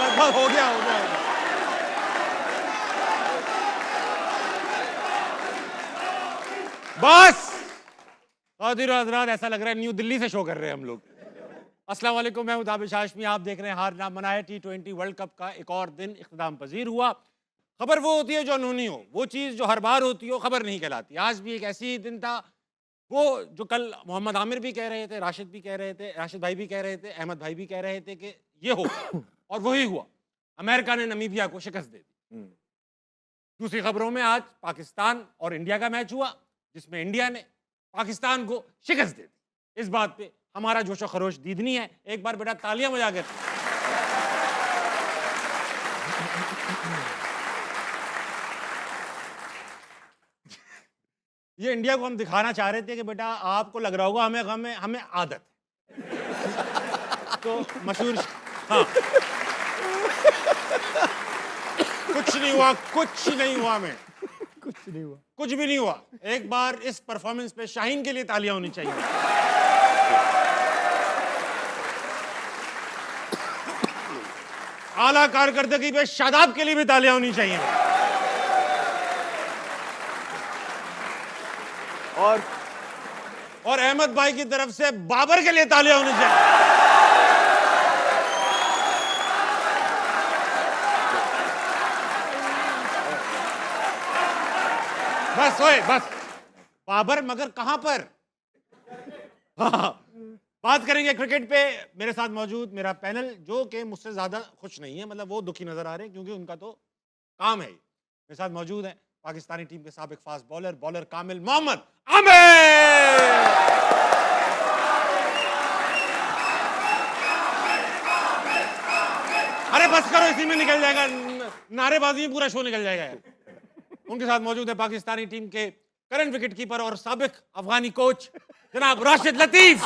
बस बस हो गया हो गया हो गया। बस क़ादिर हज़रात, ऐसा लग रहा है न्यू दिल्ली से शो कर रहे हैं हम लोग। अस्सलाम वालेकुम, मैं हूं दानिश हाशमी, आप देख रहे हैं हार ना मना है। T20 वर्ल्ड कप का एक और दिन इख्तिताम पजीर हुआ। खबर वो होती है जो अनहोनी हो, वो चीज़ जो हर बार होती हो खबर नहीं कहलाती। आज भी एक ऐसी दिन था, वो जो कल मोहम्मद आमिर भी कह रहे थे, राशिद भी कह रहे थे, राशिद भाई भी कह रहे थे, अहमद भाई भी कह रहे थे कि ये होगा, और वही हुआ। अमेरिका ने नमीबिया को शिकस्त दे दी। दूसरी खबरों में आज पाकिस्तान और इंडिया का मैच हुआ, जिसमें इंडिया ने पाकिस्तान को शिकस्त दे दी। इस बात पे हमारा जोशो खरोश दीदनी है। एक बार बेटा तालियां बजा कर। ये इंडिया को हम दिखाना चाह रहे थे कि बेटा आपको लग रहा होगा हमें हमें हमें आदत है। तो मशहूर, हाँ, कुछ नहीं हुआ, कुछ नहीं हुआ, मैं कुछ नहीं हुआ, कुछ भी नहीं हुआ। एक बार इस परफॉर्मेंस पे शाहीन के लिए तालियां होनी चाहिए। आला कारकर्दगी पे शादाब के लिए भी तालियां होनी चाहिए। और अहमद भाई की तरफ से बाबर के लिए तालियां होनी चाहिए। बस ओए बस, बाबर मगर कहां पर? हाँ, बात करेंगे क्रिकेट पे। मेरे साथ मौजूद मेरा पैनल, जो कि मुझसे ज्यादा खुश नहीं है, मतलब वो दुखी नजर आ रहे हैं क्योंकि उनका तो काम है। मेरे साथ मौजूद है पाकिस्तानी टीम के साबिक फास्ट बॉलर कामिल मोहम्मद आमिर। अरे बस करो, इसी में निकल जाएगा, नारेबाजी में पूरा शो निकल जाएगा यार। उनके साथ मौजूद है पाकिस्तानी टीम के करंट विकेट कीपर और साबिक अफगानी कोच जनाब राशिद लतीफ।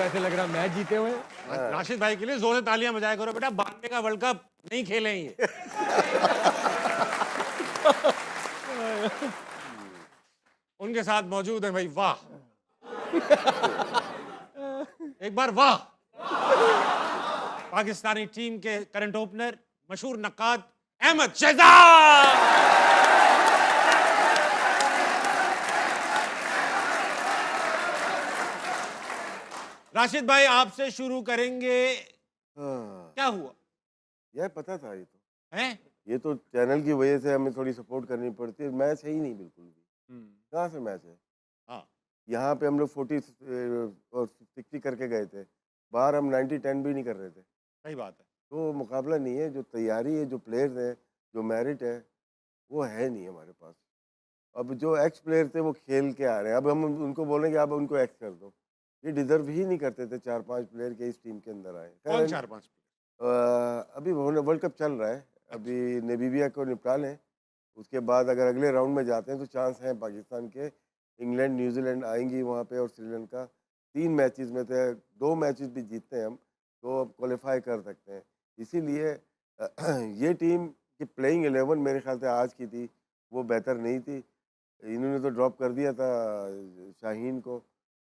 ऐसे लग रहा मैच जीते हुए। राशिद भाई के लिए जोर से तालियां बजाया करो बेटा, 92 का वर्ल्ड कप नहीं खेले ये। उनके साथ मौजूद है भाई, वाह, एक बार वाह, पाकिस्तानी टीम के करंट ओपनर मशहूर नक्काद अहमद शहजाद। राशिद भाई आपसे शुरू करेंगे। क्या हुआ? यह पता था, ये तो है, ये तो चैनल की वजह से हमें थोड़ी सपोर्ट करनी पड़ती है। मैच है ही नहीं बिल्कुल भी। कहाँ से मैच है? हाँ, यहाँ पे हम लोग 40 और 60 करके गए थे, बाहर हम 90-10 भी नहीं कर रहे थे। सही बात है। तो मुकाबला नहीं है, जो तैयारी है, जो प्लेयर्स हैं, जो मेरिट है, वो है नहीं हमारे पास। अब जो एक्स प्लेयर थे वो खेल के आ रहे हैं, अब हम उनको बोलेंगे आप उनको एक्स कर दो, ये डिजर्व ही नहीं करते थे 4-5 प्लेयर के इस टीम के अंदर आए। कौन 4-5? अभी वर्ल्ड कप चल रहा है, अभी नामीबिया को निपटा लें, उसके बाद अगर अगले राउंड में जाते हैं तो चांस है पाकिस्तान के। इंग्लैंड न्यूजीलैंड आएंगी वहाँ पे, और श्रीलंका। 3 मैचेस में से 2 मैचेस भी जीतते हैं हम तो अब क्वालिफाई कर सकते हैं। इसीलिए ये टीम की प्लेइंग 11 मेरे ख्याल से आज की थी, वो बेहतर नहीं थी। इन्होंने तो ड्रॉप कर दिया था शाहीन को,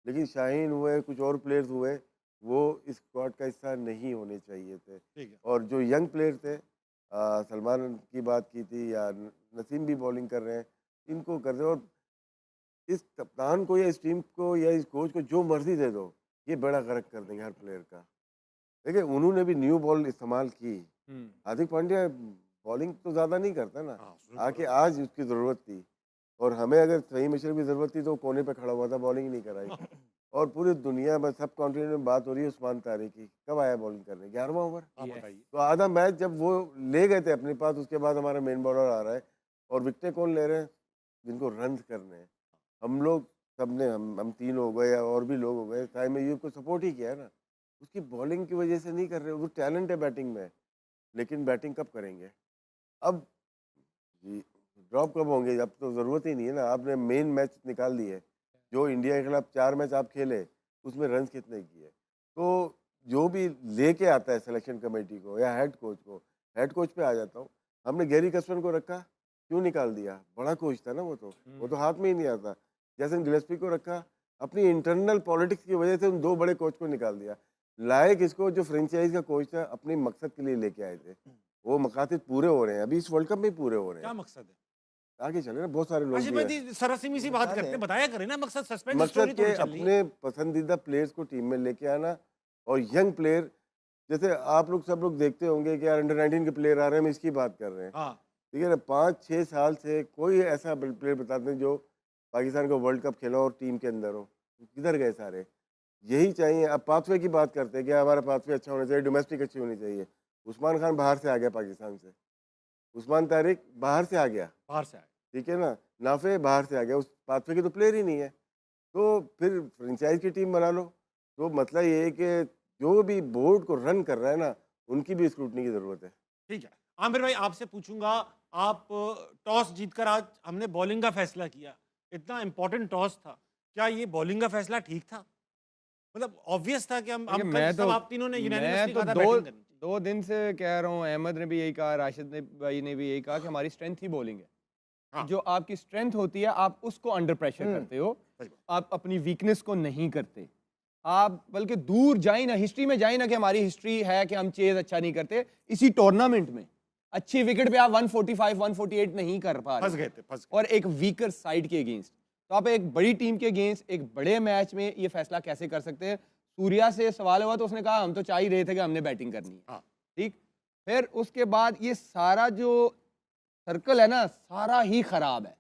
लेकिन शाहीन हुए, कुछ और प्लेयर्स हुए, वो इस स्क्वाड का हिस्सा नहीं होने चाहिए थे। ठीक है। और जो यंग प्लेयर थे, सलमान की बात की थी, या नसीम भी बॉलिंग कर रहे हैं, इनको कर दो। और इस कप्तान को या इस टीम को या इस कोच को जो मर्जी दे दो, ये बड़ा गर्क कर देंगे हर प्लेयर का। देखिए उन्होंने भी न्यू बॉल इस्तेमाल की। हार्दिक पांड्या बॉलिंग तो ज़्यादा नहीं करता ना, आके आज उसकी ज़रूरत थी, और हमें अगर सही मशर की ज़रूरत थी तो कोने पे खड़ा हुआ था, बॉलिंग नहीं कराई। और पूरी दुनिया में, सब कॉन्टिनेंट में बात हो रही है उस्मान तारिक की, कब आया बॉलिंग करने? 11वां ओवर। आप बताइए। तो आधा मैच जब वो ले गए थे अपने पास, उसके बाद हमारा मेन बॉलर आ रहा है, और विकेटें कौन ले रहे हैं? जिनको रन करने हैं। हम लोग सबने, हम 3 हो गए या और भी लोग हो गए, साइम अय्यूब को सपोर्ट ही किया है ना, उसकी बॉलिंग की वजह से नहीं कर रहे। वो टैलेंट है बैटिंग में, लेकिन बैटिंग कब करेंगे? अब ड्रॉप कब होंगे? अब तो ज़रूरत ही नहीं है ना। आपने मेन मैच निकाल दिए, जो इंडिया के खिलाफ 4 मैच आप खेले, उसमें रन कितने किए? तो जो भी लेके आता है सिलेक्शन कमेटी को या हेड कोच को, हेड कोच पे आ जाता हूँ। हमने गैरी कस्टन को रखा, क्यों निकाल दिया? बड़ा कोच था ना वो तो हाथ में ही नहीं आता। जैसन गिलेस्पी को रखा, अपनी इंटरनल पॉलिटिक्स की वजह से उन 2 बड़े कोच को निकाल दिया। लाए किसको, जो फ्रेंचाइज का कोच था, अपने मकसद के लिए लेके आए थे। वो मकासद पूरे हो रहे हैं, अभी इस वर्ल्ड कप में ही पूरे हो रहे क्या हैं। मकसद है? आगे चले ना, बहुत सारे लोग आशिफ भी भाई हैं। जी सरसिमी सी बात करते हैं, बताया करें ना मकसद, सस्पेंस मकसद स्टोरी के थोड़ी चल रही है। अपने पसंदीदा प्लेयर्स को टीम में लेके आना और यंग प्लेयर, जैसे आप लोग सब लोग देखते होंगे कि यार अंडर 19 के प्लेयर आ रहे हैं, हम इसकी बात कर रहे हैं, हाँ, ठीक है ना। 5-6 साल से कोई ऐसा प्लेयर बताते हैं जो पाकिस्तान को वर्ल्ड कप खेला और टीम के अंदर हो, किधर गए सारे? यही चाहिए। अब पाथवे की बात करते हैं कि हमारा पाथवे अच्छा होना चाहिए, डोमेस्टिक अच्छी होनी चाहिए। उस्मान खान बाहर से आ गया पाकिस्तान से, उस्मान तारिक बाहर से आ गया, बाहर से आए। ठीक है ना, नाफे बाहर से आ गया, उस पाथवे के तो प्लेयर ही नहीं है। तो फिर फ्रेंचाइज की टीम बना लो। तो मतलब ये है कि जो भी बोर्ड को रन कर रहा है ना, उनकी भी स्क्रूटनी की ज़रूरत है। ठीक है, आमिर भाई आपसे पूछूंगा, आप टॉस जीतकर आज हमने बॉलिंग का फैसला किया, इतना इंपॉर्टेंट टॉस था, क्या ये बॉलिंग का फैसला ठीक था? मतलब ऑब्वियस था कि हम देखिए, कल सब आप तीनों ने मैं यूनानिमसली तो कहा था दो बैटिंग करनी चाहिए। 2 दिन से कह रहा हूँ, अहमद ने भी यही कहा, राशिद ने भाई ने भी यही कहा कि हमारी स्ट्रेंथ ही बॉलिंग है। हाँ। जो आपकी स्ट्रेंथ होती है, आप उसको अंडर प्रेशर करते हो, सही बात। आप अपनी वीकनेस को नहीं करते। आप बल्कि दूर जाए ना, हिस्ट्री में जाए ना, कि हमारी हिस्ट्री है कि हम चेज अच्छा नहीं करते। इसी टूर्नामेंट में अच्छी विकेट पे आप 145 148 नहीं कर पा फंस रहे गए थे, फंस गए। और एक वीकर साइड के अगेंस्ट। तो आप एक बड़ी टीम के अगेंस्ट एक बड़े मैच में ये फैसला कैसे कर सकते हैं? सूर्या से सवाल हुआ तो उसने कहा हम तो चाह ही रहे थे कि हमने बैटिंग करनी है। हाँ। ठीक, फिर उसके बाद ये सारा जो सर्कल है ना, सारा ही खराब है।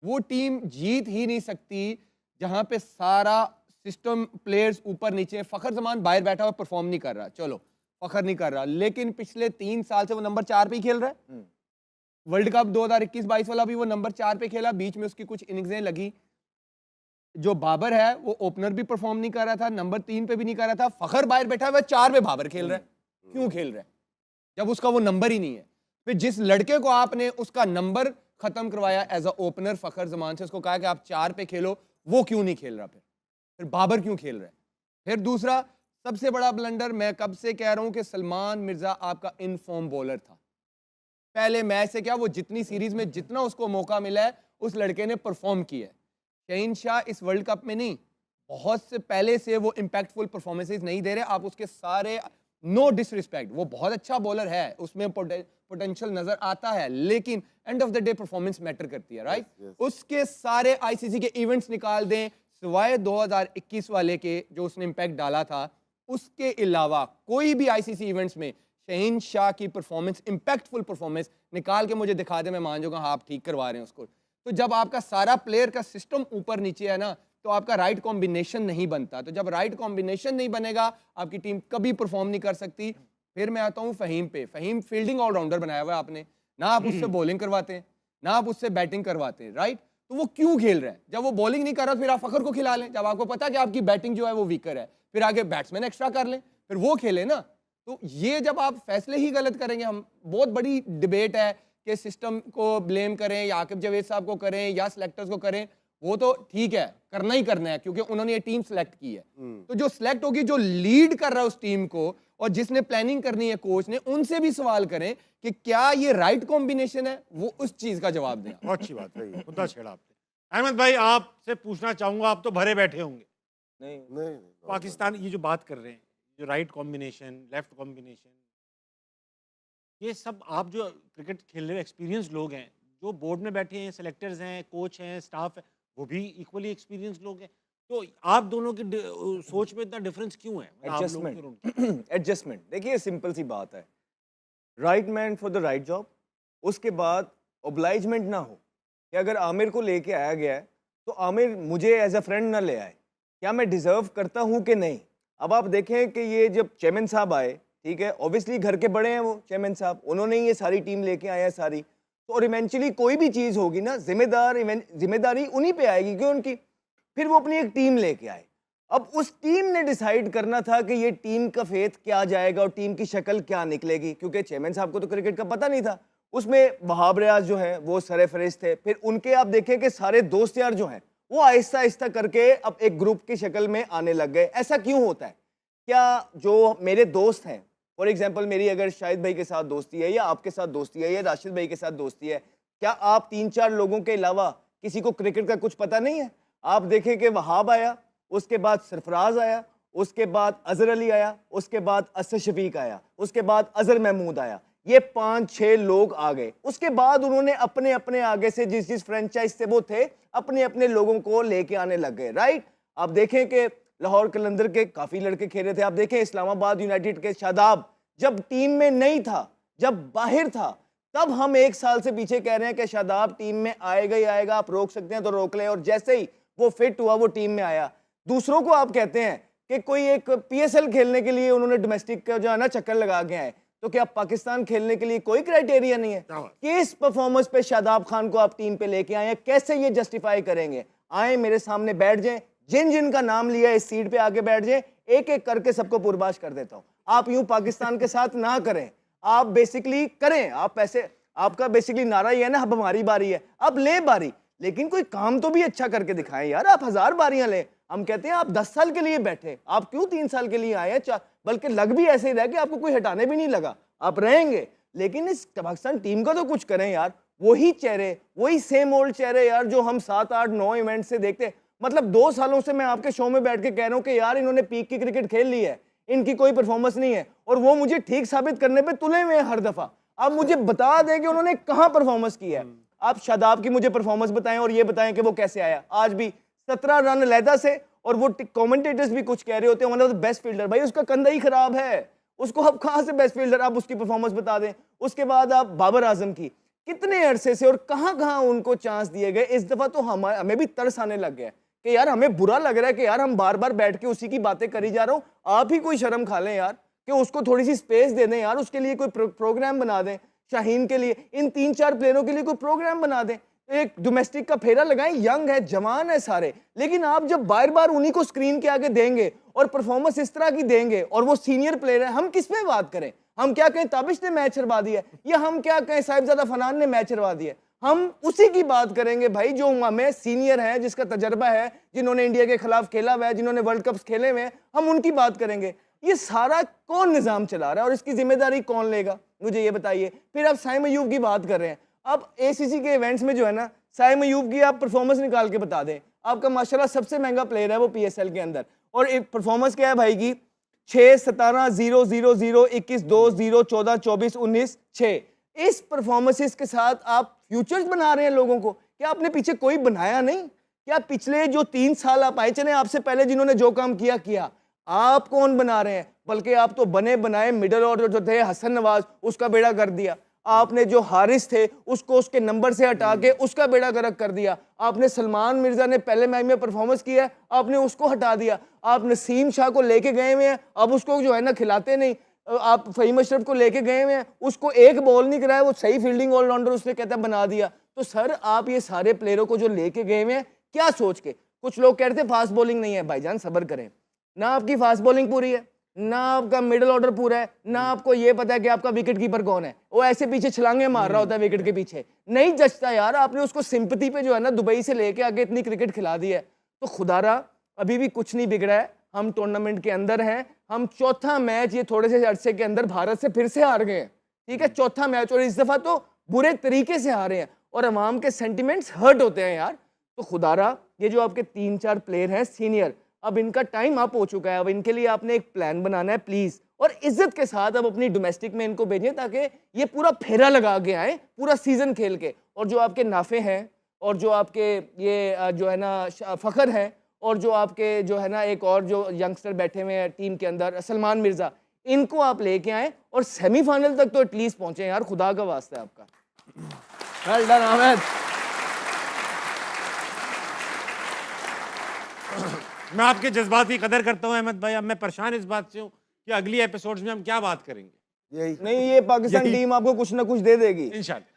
वो टीम जीत ही नहीं सकती जहां पे सारा सिस्टम, प्लेयर्स ऊपर नीचे। फखर जमान बाहर बैठा हुआ परफॉर्म नहीं कर रहा, चलो फखर नहीं कर रहा, लेकिन पिछले 3 साल से वो नंबर 4 पे ही खेल रहा है। वर्ल्ड कप 2021-22 वाला भी वो नंबर 4 पे खेला, बीच में उसकी कुछ इनिंग्सें लगी। जो बाबर है वो ओपनर भी परफॉर्म नहीं कर रहा था, नंबर 3 पे भी नहीं कर रहा था। फखर बाहर बैठा हुआ 4 पे बाबर खेल रहा है। क्यों खेल रहा है जब उसका वो नंबर ही नहीं है? फिर जिस लड़के को आपने उसका नंबर खत्म करवाया एज अ ओपनर फखर जमान से, उसको कहा कि आप 4 पे खेलो, वो क्यों नहीं खेल रहा? फिर बाबर क्यों खेल रहा है? फिर दूसरा सबसे बड़ा ब्लंडर, मैं कब से कह रहा हूं कि सलमान मिर्जा आपका इनफॉर्म बॉलर था। पहले मैच से क्या, वो जितनी सीरीज में जितना उसको मौका मिला है उस लड़के ने परफॉर्म किया है। शहीन शाह इस वर्ल्ड कप में नहीं, बहुत से पहले से वो इंपैक्टफुल परफॉर्मेंसेस नहीं दे रहे। आप उसके सारे, नो डिसरिस्पेक्ट, वो बहुत अच्छा बॉलर है, उसमें पोटेंशियल नजर आता है, लेकिन end of the day performance matter करती है, राइट? Yes, yes. उसके सारे आईसीसी के इवेंट्स निकाल दें सिवाय 2021 वाले के जो उसने इंपैक्ट डाला था, उसके अलावा कोई भी आईसीसी इवेंट्स में शहीन शाह की परफॉर्मेंस, इंपैक्टफुल परफॉर्मेंस निकाल के मुझे दिखा दे, मैं मान जाऊंगा हाँ आप ठीक करवा रहे हैं उसको। तो जब आपका सारा प्लेयर का सिस्टम ऊपर नीचे है ना, तो आपका राइट कॉम्बिनेशन नहीं बनता। तो जब राइट कॉम्बिनेशन नहीं बनेगा, आपकी टीम कभी परफॉर्म नहीं कर सकती। फिर मैं आता हूँ फहीम पे। फहीम फील्डिंग ऑलराउंडर बनाया हुआ है आपने, ना आप उससे बॉलिंग करवाते हैं ना आप उससे बैटिंग करवाते हैं, राइट? तो वो क्यों खेल रहा है? जब वो बॉलिंग नहीं कर रहा, फिर आप फखर को खिला लें। जब आपको पता है कि आपकी बैटिंग जो है वो वीकर है, फिर आगे बैट्समैन एक्स्ट्रा कर लें, फिर वो खेले ना। तो ये जब आप फैसले ही गलत करेंगे, हम बहुत बड़ी डिबेट है कि सिस्टम को ब्लेम करें या आकिब जावेद साहब को करें या सिलेक्टर्स को करें, वो तो ठीक है, करना ही करना है क्योंकि उन्होंने ये टीम सिलेक्ट की है। तो जो सिलेक्ट होगी, जो लीड कर रहा है उस टीम को और जिसने प्लानिंग करनी है कोच ने, उनसे भी सवाल करें कि क्या ये राइट कॉम्बिनेशन है, वो उस चीज का जवाब दें। बहुत अच्छी बात है, मुद्दा छेड़ा आपने। अहमद भाई आपसे पूछना चाहूंगा, आप तो भरे बैठे होंगे। नहीं, पाकिस्तान ये जो बात कर रहे हैं, जो राइट कॉम्बिनेशन, लेफ्ट कॉम्बिनेशन, ये सब आप जो क्रिकेट खेल रहे एक्सपीरियंस लोग हैं, जो बोर्ड में बैठे हैं, सेलेक्टर्स हैं, कोच हैं, स्टाफ है, वो भी इक्वली एक्सपीरियंस लोग हैं। तो आप दोनों की सोच में इतना डिफरेंस क्यों है? आप लोगों की और उनकी? एडजस्टमेंट, देखिए सिंपल सी बात है, right man for the right job. उसके बाद ओब्लाइजमेंट ना हो कि अगर आमिर को लेके आया गया है तो आमिर मुझे एज अ फ्रेंड ना ले आए, क्या मैं डिजर्व करता हूँ कि नहीं। अब आप देखें कि ये जब चेयरमैन साहब आए, ठीक है, ऑब्वियसली घर के बड़े हैं वो चेयरमैन साहब, उन्होंने ये सारी टीम लेके आए हैं सारी, तो और इवेंचुअली कोई भी चीज़ होगी ना, जिम्मेदारी उन्हीं पे आएगी क्यों उनकी। फिर वो अपनी एक टीम लेके आए। अब उस टीम ने डिसाइड करना था कि ये टीम का फेथ क्या जाएगा और टीम की शक्ल क्या निकलेगी, क्योंकि चेयरमैन साहब को तो क्रिकेट का पता नहीं था। उसमें वहाब रियाज जो है वो सरफहरिस्त थे। फिर उनके आप देखें कि सारे दोस्त यार जो हैं वो आहिस्ता आहिस्ता करके अब एक ग्रुप की शक्ल में आने लग गए। ऐसा क्यों होता है? क्या जो मेरे दोस्त हैं, फॉर एग्जाम्पल मेरी अगर शाहिद भाई के साथ दोस्ती है या आपके साथ दोस्ती है या राशिद भाई के साथ दोस्ती है, क्या आप 3-4 लोगों के अलावा किसी को क्रिकेट का कुछ पता नहीं है? आप देखें कि वहाब आया, उसके बाद सरफराज आया, उसके बाद अजहर अली आया, उसके बाद असद शफीक आया, उसके बाद अजहर महमूद आया। ये 5-6 लोग आ गए। उसके बाद उन्होंने अपने अपने आगे से जिस जिस फ्रेंचाइज से वो थे अपने अपने लोगों को लेके आने लग गए, राइट। आप देखें कि लाहौर कलंदर के काफी लड़के खेले थे। आप देखें इस्लामाबाद यूनाइटेड के शादाब जब टीम में नहीं था, जब बाहर था, तब हम 1 साल से पीछे कह रहे हैं कि शादाब टीम में आएगा ही आएगा, आप रोक सकते हैं तो रोक लें, और जैसे ही वो फिट हुआ वो टीम में आया। दूसरों को आप कहते हैं कि कोई एक PSL खेलने के लिए उन्होंने डोमेस्टिक का जो है ना चक्कर लगा के आए, तो क्या पाकिस्तान खेलने के लिए कोई क्राइटेरिया नहीं है? किस परफॉर्मेंस पे शादाब खान को आप टीम पे लेके आए हैं, कैसे ये जस्टिफाई करेंगे? आए मेरे सामने बैठ जाएं, जिन जिन का नाम लिया इस सीट पे आके बैठ जाएं, एक एक करके सबको पुरबाश कर देता हूं। आप यूं पाकिस्तान के साथ ना करें, आप बेसिकली करें, आप पैसे, आपका बेसिकली नारा ही है ना, अब हमारी बारी है, अब ले बारी, लेकिन कोई काम तो भी अच्छा करके दिखाएं यार। आप 1000 बारियां लें, हम कहते हैं आप 10 साल के लिए बैठे, आप क्यों 3 साल के लिए आए हैं? बल्कि लग भी ऐसे ही रहा कि आपको कोई हटाने भी नहीं लगा, आप रहेंगे, लेकिन इस पाकिस्तान टीम का तो कुछ करें यार। वही चेहरे, वही सेम ओल्ड चेहरे यार जो हम 7, 8, 9 इवेंट से देखते हैं। मतलब 2 सालों से मैं आपके शो में बैठ के कह रहा हूं कि यार इन्होंने पीक की क्रिकेट खेल ली है, इनकी कोई परफॉर्मेंस नहीं है, और वो मुझे ठीक साबित करने पे तुले हुए हैं हर दफा। आप मुझे बता दें कि उन्होंने कहां परफॉर्मेंस की है। आप शादाब की मुझे परफॉर्मेंस बताएं और ये बताएं कि वो कैसे आया। आज भी 17 रन अलहदा से, और वो कमेंटेटर्स भी कुछ कह रहे होते हैं one of the best fielder. भाई उसका कंधा ही खराब है, उसको आप कहां से बेस्ट फील्डर, आप उसकी परफॉर्मेंस बता दें। उसके बाद आप बाबर आजम की, कितने अरसे से और कहां कहां उनको चांस दिए गए। इस दफा तो हमें भी तरस आने लग गया कि यार हमें बुरा लग रहा है कि यार हम बार बार बैठ के उसी की बातें करी जा रहा हूं। आप ही कोई शर्म खा लें यार, कि उसको थोड़ी सी स्पेस दे दें यार, उसके लिए कोई प्रोग्राम बना दें। शाहीन के लिए, इन 3-4 प्लेयरों के लिए कोई प्रोग्राम बना दें, एक डोमेस्टिक का फेरा लगाएं। यंग है, जवान है सारे, लेकिन आप जब बार बार उन्हीं को स्क्रीन के आगे देंगे और परफॉर्मेंस इस तरह की देंगे, और वो सीनियर प्लेयर है, हम किस पे बात करें? हम क्या कहें ताबिश ने मैच हरवा दिया, या हम क्या कहें साहिबजादा फनान ने मैच हरवा दिया? हम उसी की बात करेंगे भाई जो हमें सीनियर है, जिसका तजर्बा है, जिन्होंने इंडिया के खिलाफ खेला हुआ है, जिन्होंने वर्ल्ड कप खेले हुए हैं, हम उनकी बात करेंगे। ये सारा कौन निजाम चला रहा है और इसकी जिम्मेदारी कौन लेगा, मुझे ये बताइए। फिर आप साइम अयूब की बात कर रहे हैं। अब ACC के इवेंट्स में जो है ना, साइम अयूब की आप परफॉर्मेंस निकाल के बता दें। आपका माशाल्लाह सबसे महंगा प्लेयर है वो PSL के अंदर, और एक परफॉर्मेंस क्या है भाई की, 6, 17, 0, 0, 0, 21, 2, 0, 14, 24, 19, 6। इस परफॉर्मेंसेस के साथ आप फ्यूचर्स बना रहे हैं लोगों को। क्या आपने पीछे कोई बनाया नहीं? क्या पिछले जो 3 साल आप आए, चले आपसे पहले जिन्होंने जो काम किया किया, आप कौन बना रहे हैं? बल्कि आप तो बने बनाए मिडल ऑर्डर जो थे, हसन नवाज, उसका बेड़ा कर दिया आपने। जो हारिस थे उसको उसके नंबर से हटा के उसका बेड़ा गर्क कर दिया आपने। सलमान मिर्जा ने पहले मैच में परफॉर्मेंस किया है, आपने उसको हटा दिया। आप नसीम शाह को लेके गए हुए हैं, अब उसको जो है ना खिलाते नहीं। आप फ़हीम अशरफ को लेके गए हुए हैं, उसको एक बॉल नहीं कराया, वो सही फील्डिंग ऑलराउंडर उसने कहता बना दिया। तो सर आप ये सारे प्लेयरों को जो लेके गए हुए हैं, क्या सोच के? कुछ लोग कह रहे थे फास्ट बॉलिंग नहीं है, भाईजान सब्र करें ना, आपकी फास्ट बॉलिंग पूरी है ना, आपका मिडिल ऑर्डर पूरा है ना, आपको ये पता है कि आपका विकेट कीपर कौन है। वो ऐसे पीछे छलांगे मार रहा होता है विकेट के पीछे, नहीं जचता यार। आपने उसको सिंपैथी पे जो है ना दुबई से लेके आगे इतनी क्रिकेट खिला दी है। तो खुदारा अभी भी कुछ नहीं बिगड़ा है, हम टूर्नामेंट के अंदर हैं। हम चौथा मैच ये थोड़े से अरसे के अंदर भारत से फिर से हार गए हैं, ठीक है, चौथा मैच, और इस दफा तो बुरे तरीके से हारे हैं, और अवाम के सेंटिमेंट्स हर्ट होते हैं यार। तो खुदारा ये जो आपके 3-4 प्लेयर हैं सीनियर, अब इनका टाइम अप हो चुका है। अब इनके लिए आपने एक प्लान बनाना है प्लीज, और इज्जत के साथ अब अपनी डोमेस्टिक में इनको भेजें, ताकि ये पूरा फेरा लगा के आए पूरा सीजन खेल के। और जो आपके नाफे हैं, और जो आपके ये जो है ना फखर हैं, और जो आपके जो है ना एक और जो यंगस्टर बैठे हुए हैं टीम के अंदर सलमान मिर्जा, इनको आप लेके आए और सेमीफाइनल तक तो एटलीस्ट पहुंचे यार, खुदा का वास्ता है आपका। Well done Ahmed. मैं आपके जज्बात की कदर करता हूं अहमद भाई। अब मैं परेशान इस बात से हूं कि अगली एपिसोड्स में हम क्या बात करेंगे। यही नहीं, ये पाकिस्तान टीम आपको कुछ ना कुछ दे देगी इंशाल्लाह।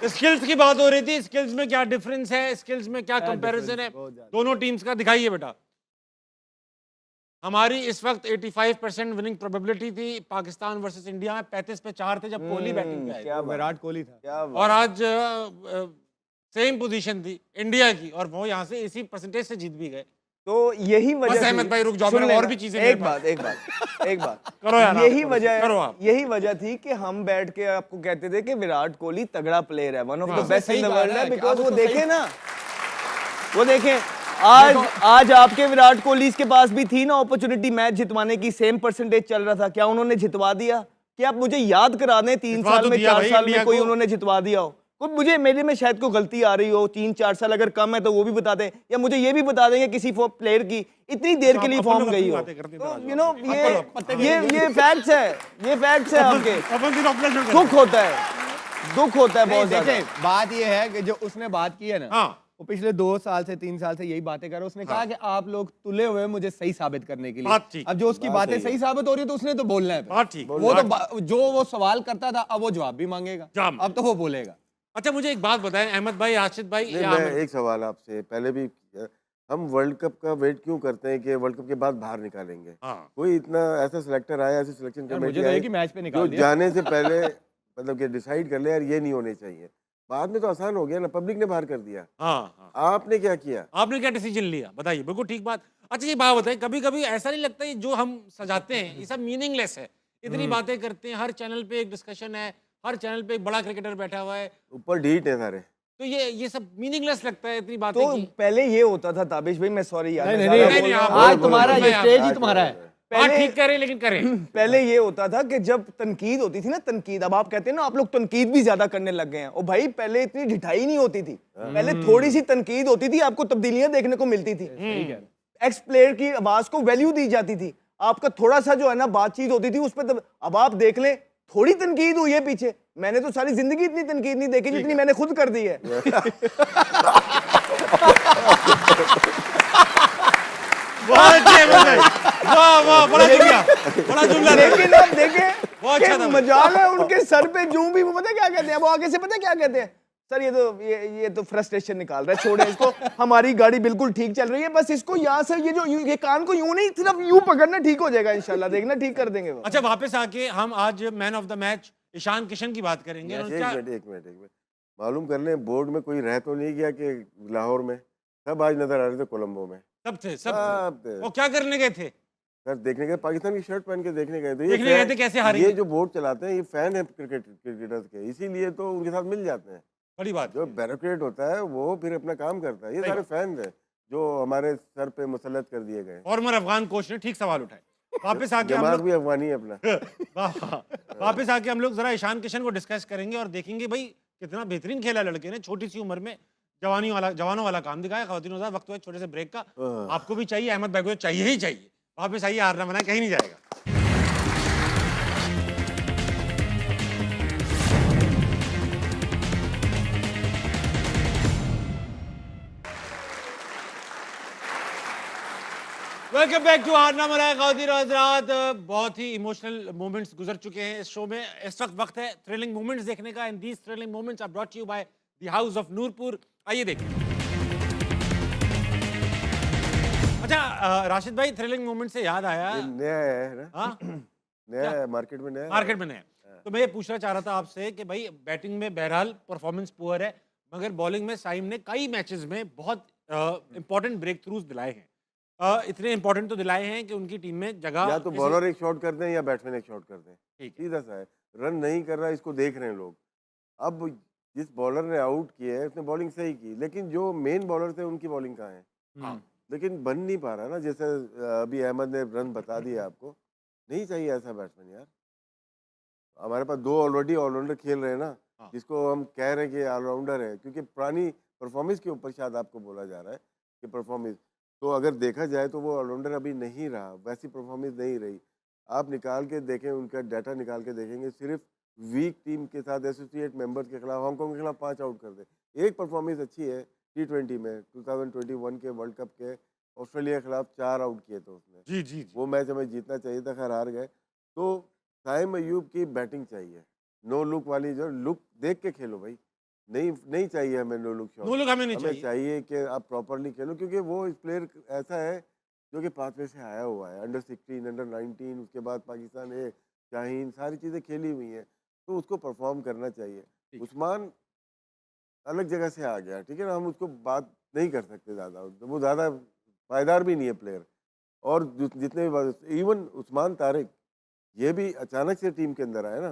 स्किल्स की बात हो रही थी, स्किल्स में क्या डिफरेंस है, स्किल्स में क्या कंपैरिजन है दोनों टीम्स का, दिखाइए बेटा। हमारी इस वक्त 85% विनिंग प्रोबेबिलिटी थी पाकिस्तान वर्सेस इंडिया में, 35 पे 4 थे जब कोहली बैटिंग पे आए, क्या विराट कोहली था। क्या और आज सेम पोजीशन थी इंडिया की, और वो यहाँ से इसी परसेंटेज से जीत भी गए। तो यही वजह बस अहमद थी- भाई रुक जाओ, सुन मेरे लेना, और भी चीजें एक मेरे बात एक बात एक बात करो यार आप, यही करो, वजह करो आप। यही वजह थी कि हम बैठ के आपको कहते थे कि विराट कोहली तगड़ा प्लेयर है, वन ऑफ द हाँ। बेस्ट इन सही द कहा वर्ल्ड ना है, कि बिकॉज आप वो उसको देखे सही- ना, वो देखें आज आपके विराट कोहली के पास भी थी ना अपॉर्चुनिटी मैच जितवाने की, सेम परसेंटेज चल रहा था, क्या उन्होंने जितवा दिया? कि आप मुझे याद करा दें 3 जितवा साल तो में दिया 4 भाई साल इंडिया में कोई को। उन्होंने जितवा दिया हो? कोई मुझे मेरे में शायद कोई गलती आ रही हो, 3-4 साल अगर कम है तो वो भी बता दें, या मुझे ये भी बता देंगे किसी प्लेयर की इतनी देर के लिए अपन फॉर्म लोग गई अपनी हो। बातें करते हैं, तो इधर आ यू जाओ। नो ये फैक्ट्स है, ये फैक्ट्स है आपके। अपन दिन अपना शुरू करते दुख होता है, दुख होता है बहुत ज्यादा। देखिए बात ये है कि जो उसने बात की है ना, हाँ। वो पिछले 2 साल से 3 साल से यही बातें कर रहा है। उसने कहा कि आप लोग तुले हुए मुझे सही साबित करने के लिए। बात ठीक। अब जो उसकी बात बातें सही है। सही साबित हो रही है तो उसने तो बोलना है फिर। बात ठीक। वो तो जो वो सवाल करता था अब वो जवाब भी मांगेगा, जवाब। अब तो वो बोलेगा। अच्छा मुझे एक बात बताएं अहमद भाई, राशिद भाई नहीं, या मैं आमिर? एक सवाल आपसे पहले भी किया, हम वर्ल्ड कप का वेट क्यों करते हैं कि वर्ल्ड कप के बाद बाहर निकालेंगे? हाँ। कोई इतना ऐसा सिलेक्टर आया, ऐसी सिलेक्शन यार, कमेटी मुझे तो आई एक ही मैच पे जो निकाल दिया। जाने से पहले मतलब कि डिसाइड कर ले यार ये नहीं होने चाहिए। बाद में तो आसान हो गया ना, पब्लिक ने बाहर कर दिया। हाँ हाँ। आपने क्या किया? आपने क्या डिसीजन लिया बताइए, बिल्कुल ठीक बात। अच्छा ये बात बताइए, कभी कभी ऐसा नहीं लगता ये जो हम सजाते हैं ये सब मीनिंगलेस है? इतनी बातें करते हैं, हर चैनल पे एक डिस्कशन है, हर चैनल पे एक बड़ा क्रिकेटर बैठा हुआ है, ऊपर डीट है सारे। तो ये सब मीनिंगलेस लगता है इतनी बातें तो की। पहले ये होता था ताबिश भाई, मैं सॉरी यार नहीं, मैं नहीं, ज़्यादा नहीं, बोल नहीं, रहा आप हूँ। बोलो, आज तुम्हारा बोलो, ये बोलो, स्टेज आज ही तुम्हारा है। हाँ पहले ठीक कह रहे हैं लेकिन करें। पहले ये होता था कि जब तनकीद होती थी ना, तनकीद, अब आप कहते हैं ना आप लोग तनकीद भी ज्यादा करने लग गए हैं। ओ भाई पहले इतनी ढिठाई नहीं होती थी, पहले थोड़ी सी तनकीद होती थी, आपको तब्दीलियां देखने को मिलती थी, एक्स प्लेयर की आवाज को वैल्यू दी जाती थी, आपका थोड़ा सा जो है ना बातचीत होती थी उस पर। अब आप देख लें थोड़ी तनकीद हुई है पीछे, मैंने तो सारी जिंदगी इतनी तनकीद नहीं देखी जितनी मैंने खुद कर दी है। बहुत अच्छे अहमद भाई, वाह वाह, बड़ा जुमला, बड़ा जुमला। लेकिन आप देखें बहुत कि अच्छा था। मजाल है उनके सर पे जूं भी, वो पता क्या कहते हैं, वो आगे से पता क्या कहते हैं, सर ये तो फ्रस्ट्रेशन निकाल रहा है, छोड़े इसको, हमारी गाड़ी बिल्कुल ठीक चल रही है, बस इसको यहाँ से ये कान को यूं नहीं सिर्फ यूं पकड़ना, ठीक हो जाएगा इंशाल्लाह, देखना ठीक कर देंगे वो। अच्छा वापस आके हम आज man of the match Ishan Kishan की बात करेंगे। एक उन्होंने क्या- मिनट एक मिनट एक मिनट, मालूम कर लें बोर्ड में कोई रह तो नहीं गया कि लाहौर में? सब आज नजर आ रहे थे कोलंबो में। सब थे, सब थे। सब थे। वो क्या करने गए थे? सर देखने गए, पाकिस्तान की शर्ट पहन के देखने गए थे। देखने गए थे कैसे हारेंगे। ये जो बोर्ड चलाते हैं ये फैन है क्रिकेटर्स के, इसीलिए तो उनके साथ मिल जाते हैं। बड़ी बात। जो ब्यूरोक्रेट होता है वो फिर अपना काम करता है। ये सही सारे फैन हैं जो हमारे सर पे मुसल्लत कर दिए गए। फॉर्मर अफगान कोच ने ठीक सवाल उठाए। वापस आके हम दिमाग लोग भी अफगानी है अपना। वाह, वाह। वापस आके हम लोग जरा ईशान किशन को डिस्कस करेंगे और देखेंगे भाई कितना बेहतरीन खेला लड़के ने, छोटी सी उम्र में जवानों वाला काम दिखाया। ख़वातीन हज़रात, वक्त हुआ छोटे से ब्रेक का, आपको भी चाहिए, अहमद भाई को चाहिए ही चाहिए। वापस आइए, हारना मना कहीं नहीं जाएगा। वेलकम बैक टू हारना मना ख़वातीन हज़रात। बहुत ही इमोशनल मोमेंट्स गुजर चुके हैं इस शो में। इस वक्त है थ्रिलिंग मोमेंट्स देखने का, and these thrilling moments are brought you by the house of Noorpur. आइए देखें। अच्छा राशिद भाई, थ्रिलिंग मोमेंट से याद आया, ये नया है ना? हाँ नया है, मार्केट में नया है। मार्केट में नया, तो मैं ये पूछना चाह रहा था आपसे कि भाई बैटिंग में बहरहाल परफॉर्मेंस पुअर है, मगर बॉलिंग में साइम ने कई मैचेस में बहुत इंपॉर्टेंट ब्रेक थ्रूज दिलाए हैं। इतने इंपॉर्टेंट तो दिलाए हैं कि उनकी टीम में जगह, या तो बॉलर एक शॉट कर दें या बैट्समैन एक शॉट कर दें, ठीक है। सीधा सा है। रन नहीं कर रहा, इसको देख रहे हैं लोग। अब जिस बॉलर ने आउट किया है उसने बॉलिंग सही की, लेकिन जो मेन बॉलर थे उनकी बॉलिंग कहाँ है? हाँ। लेकिन बन नहीं पा रहा ना। जैसे अभी अहमद ने रन बता दिया आपको, नहीं चाहिए ऐसा बैट्समैन यार। हमारे पास दो ऑलरेडी ऑलराउंडर खेल रहे हैं ना, हाँ। जिसको हम कह रहे हैं कि ऑलराउंडर है, क्योंकि पुरानी परफॉर्मेंस के ऊपर शायद आपको बोला जा रहा है कि परफॉर्मेंस, तो अगर देखा जाए तो वो ऑलराउंडर अभी नहीं रहा, वैसी परफॉर्मेंस नहीं रही। आप निकाल के देखें, उनका डाटा निकाल के देखेंगे, सिर्फ वीक टीम के साथ एसोसिएट मेंबर्स के खिलाफ, हांगकांग के खिलाफ 5 आउट कर दे। एक परफॉर्मेंस अच्छी है T20 में, 2021 के वर्ल्ड कप के ऑस्ट्रेलिया के खिलाफ 4 आउट किए थे उसने। जी जी जी। वो मैच हमें जीतना चाहिए था, खैर हार गए। तो साइम अयूब की बैटिंग चाहिए, नो लुक वाली, जो लुक देख के खेलो भाई। नहीं चाहिए हमें no look shot, no look हमें नहीं हमें चाहिए। चाहिए कि आप प्रॉपरली खेलो, क्योंकि वो इस प्लेयर ऐसा है जो कि पाथवे से आया हुआ है, अंडर 16, अंडर 19, उसके बाद पाकिस्तान ए, शाहीन, सारी चीज़ें खेली हुई हैं, तो उसको परफॉर्म करना चाहिए। उस्मान अलग जगह से आ गया, ठीक है ना, हम उसको बात नहीं कर सकते ज़्यादा, वो ज़्यादा पायदार भी नहीं है प्लेयर। और जितने भी इवन उस्मान तारिक ये भी अचानक से टीम के अंदर आए ना।